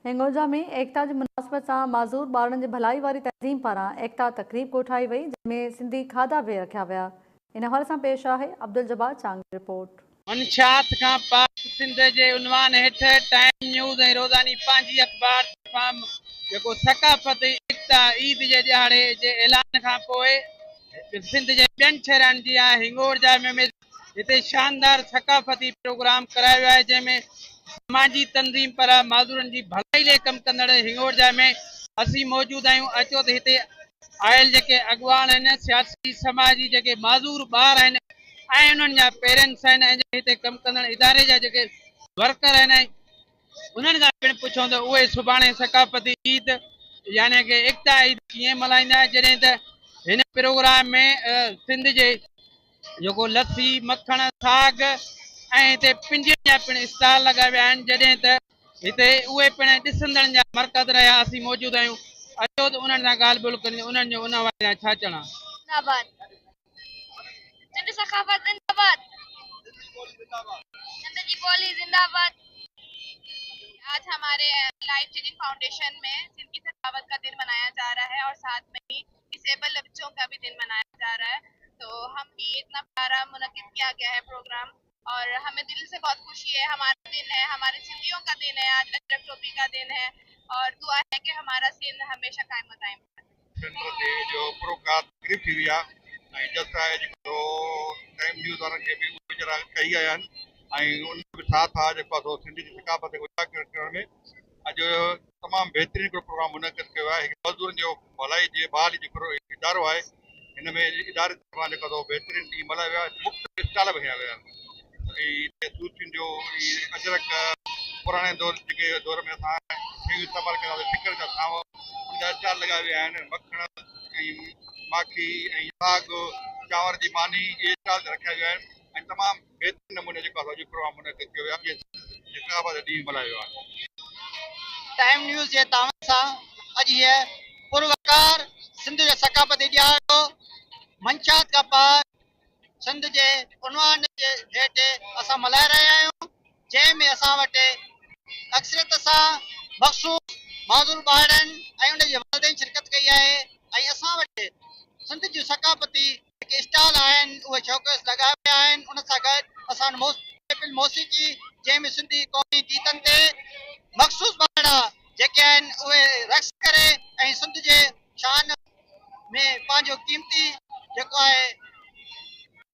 हिंगोजा में एकता की मुनासिबत से माज़ूर ॿारनि जी भलाई वारी तंज़ीम पारां एकता तकरीब कोठाई वई, जिनमें सिंधी खाधा भी रखा विया। इन हवाले से पेश है अब्दुल जब्बार चांग की रिपोर्ट। मंशात का पाक सिंध के उनवान हेठ टाइम न्यूज़ ऐं रोज़ानी पंहिंजी अख़बार जो सकाफ़त एकता ईद के ॾियारे के ऐलान का पोइ सिंध के ॿियनि शहरनि जी हिंगोजा में हिते शानदार सकाफ़ती प्रोग्राम करायो वियो आहे, जंहिंमें समाजी तंज़ीम पारां माज़ूरनि जी भलाई लाइ कमु कंदड़ हिंगोजा में असीं मौजूद आहियूं। अचो त हिते आयल जेके अॻवान आहिनि, सियासी समाजी जेके माज़ूर ॿार आहिनि ऐं उन्हनि जा पेरेंट्स आहिनि ऐं हिते कमु कंदड़ इदारे जा जेके वर्कर आहिनि, उन्हनि खां पिणु पुछूं त उहे सुभाणे सकाफ़ती ईद यानी कि एकता ईद कीअं मल्हाईंदा, जॾहिं त हिन प्रोग्राम में सिंध जे जेको लस्सी मखण साग ऐं हिते पिंजनि जा पिणु स्टॉल लॻा विया आहिनि, जॾहिं त हिते उहे पिणु ॾिसंदड़नि जा मरकज़ रहिया असीं मौजूद आहियूं। अचो त उन्हनि सां ॻाल्हि ॿोल कयूं, उन्हनि जो उन वारे छा चवणु आहे। सिंध सकाफत जिंदाबाद, सिंध की बोली जिंदाबाद। आज हमारे लाइफ चेंजिंग फाउंडेशन में सिंध की सकाफत का दिन मनाया जा रहा है और साथ में ही डिसेबल बच्चों का भी दिन मनाया जा रहा है। तो हम भी इतना प्यारा मुनक्किद किया गया है प्रोग्राम और हमें दिल से बहुत खुशी है। हमारा दिन है, हमारे सिंधियों का दिन है, आज अजरक टोपी का दिन है और दुआ है कि हमारा सिंध हमेशा कायम दायम रहे। जो प्रोग्राम तकरीब थी हुई आहे ऐं जस्ट आहे जेको टाइम न्यूज़ वारनि खे बि वीचारा कई आया आहिनि ऐं उन बि साथ आहे जेको आहे सिंधी जी सकाफ़त खे उजागर करण में अॼु तमामु बहितरीनु हिकिड़ो प्रोग्राम मुनक़िद कयो आहे। मज़दूरनि जो भलाई जे बहाली जेको इदारो आहे, हिन में इदारे तर्फ़ां जेको आहे बहितरीनु ॾींहुं मल्हायो वियो आहे। मुख़्तलिफ़ स्टॉल बि हया विया आहिनि। सूचियुनि जो अजरक पुराणे जेके दौर में असां शयूं इस्तेमालु कंदा हुआसीं, टिकर जा साव उनजा स्टॉल लॻा विया आहिनि। मखण ऐं माखी ऐं साग चांवर जी मानी इहे स्टॉल रखिया विया आहिनि ऐं तमामु बहितरीनु नमूने जेको आहे अॼु प्रोग्राम मुनक़िद कयो वियो आहे। सकाफ़त ॾींहुं मल्हायो वियो आहे। टाइम न्यूज़ जे तावन सां अॼु हीअ पुरवकार सिंध जो सकाफ़ती ॾियारो मंशात का पाक सिंध जे उनवान जे हेठि असां मल्हाए रहिया आहियूं, जंहिंमें असां वटि अक्सरियत सां मख़सूस माज़ूर ॿारनि ऐं उन जे वालिदैन शिरकत कई आहे ऐं असां वटि सिंध जूं सकाफ़ती जेके स्टॉल आहिनि उहे शौक़स लॻाया विया आहिनि। उन सां गॾु असां मौसीक़ी जंहिंमें सिंधी क़ौमी गीतनि ते मख़सूस ॿार जेके आहिनि उहे रक़्स करे ऐं सिंध जे शान में पंहिंजो कीमती जेको आहे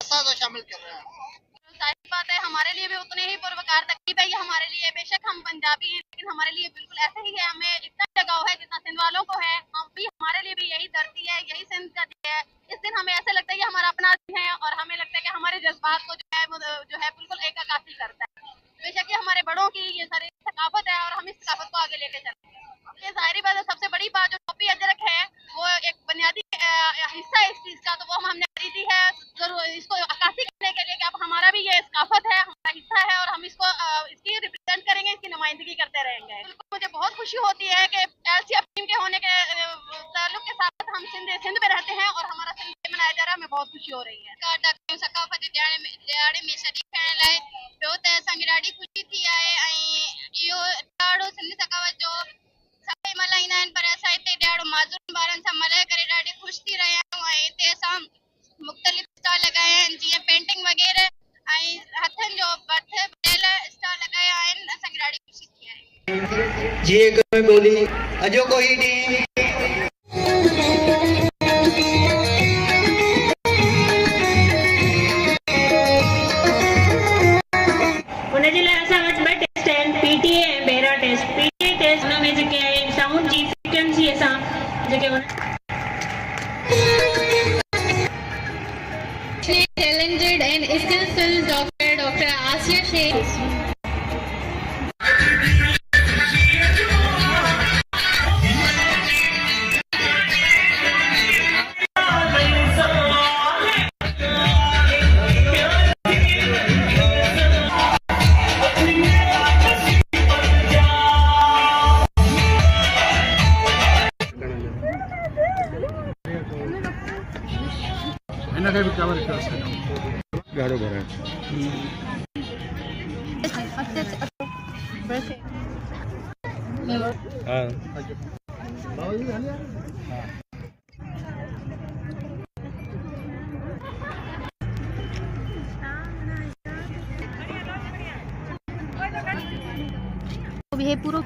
असां शामिल कर रहे हैं। सारी बात है, हमारे लिए भी उतने ही पुरवकार तकलीफ है ये हमारे लिए। बेशक हम पंजाबी हैं लेकिन हमारे लिए बिल्कुल ऐसे ही है। हमें इतना लगाव है जितना सिंध वालों को है। हम भी हमारे लिए भी यही धरती है, यही सिंध का दिन है। इस दिन हमें ऐसे लगता है ये हमारा अपना दिन है और हमें लगता है कि हमारे जज्बात को जो है बिल्कुल एकाकाशी करता है। बेशक ये हमारे बड़ों की ये सारी सकाफत है और हम इस सकाफत को आगे लेके चलते हैं। ये जाहिर बात है, सबसे बड़ी बात जो टोपी अजरक है वो एक बुनियादी हिस्सा है इस चीज का, तो वो हमने खरीदी है जरूर इसको अक्कासी करने के लिए कि अब हमारा भी ये सकाफत है, हमारा हिस्सा है और हम इसको इसकी रिप्रेजेंट करेंगे, इसकी नुमाइंदगी करते रहेंगे। बिल्कुल मुझे बहुत खुशी होती है कि LCF टीम के होने के ताल्लुक के साथ हम सिंध में रहते हैं और हमारा सिंध मनाया जा रहा है। हमें बहुत खुशी हो रही है। सकाफती ॾियारे में शरीक थियण लाइ ॿियो त असांखे ॾाढी ख़ुशी थी आहे ऐं इहो ॾाढो सिंधी सकाफत जो सभई मल्हाईंदा आहिनि, पर असां हिते ॾाढो माज़ूर ॿारनि सां मल्हाए करे ॾाढी ख़ुशि थी रहिया आहियूं ऐं हिते असां मुख़्तलिफ़ स्टॉल लॻाया आहिनि जीअं पेंटिंग वग़ैरह ऐं हथनि जो भर्थ ठहियल स्टॉल लॻाया आहिनि। असांखे ॾाढी ख़ुशी थी आहे। जीअं ॿोली अॼोको ई ॾींहुं उनजे लाइ असां वटि ॿ टेस्ट आहिनि, PTA ऐं बेरा टेस्ट। PTA टेस्ट हुन में जेके आहिनि साउंड जी फ्रीक्वेंसी असां जेके talented and skillful Dr. Asya Sheikh. इनखे बि कवर कयो ॾाढो भराए ये पूरा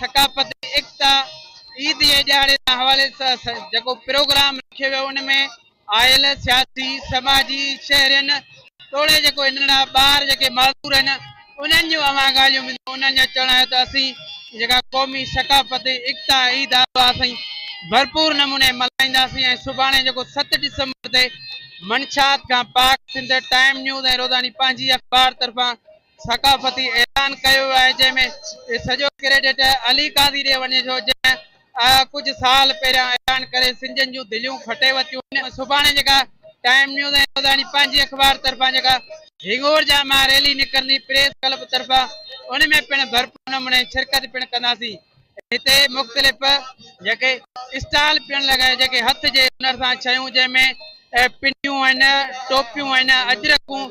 सकाफती एकता ईद जे ॾियारे जे हवाले सां जेको प्रोग्राम रखियो वियो उन में आयल सियासी समाजी शहरनि तोड़े जेको नंढा ॿार जेके माज़ूर आहिनि उन्हनि जूं अवां ॻाल्हियूं उन्हनि जो चवणु आहे त असीं जेका क़ौमी सकाफती एकता ईद आहे असीं भरपूर नमूने मल्हाईंदासीं ऐं सुभाणे जेको 7 डिसंबर ते मंशात खां पाक सिंध टाइम न्यूज़ ऐं रोज़ानी पंहिंजी अख़बार तरफ़ां सकाफती ऐलान कयो आहे जंहिंमें सॼो क्रेडिट अली कादी ॾे वञे थो जंहिं कुझु साल पहिरियां ऐलान करे सिंधियुनि जूं दिलियूं खटे वरितियूं आहिनि। सुभाणे जेका टाइम न्यूज़ ऐं रोज़ानी पंहिंजी अख़बार तरफ़ां जेका हिंगोर जा मां रैली निकिरंदी प्रेस क्लब तरफ़ां उन में पिणु भरपूर नमूने शिरकत पिणु कंदासीं। हिते मुख़्तलिफ़ जेके स्टॉल पिणु लॻाए जेके हथ जे हुनर सां शयूं जंहिंमें पिनियूं आहिनि टोपियूं आहिनि अजरकूं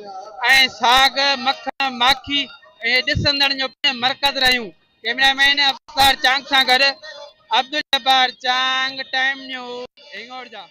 ऐं साग मखण माखी ऐं ॾिसंदड़ जो पिणु मरकज़ रहियूं। कैमरामैन अफ़्तार चांग सां गॾु अब्दुल जब्बार चांग टाइम न्यूज़ हिंगोर जा।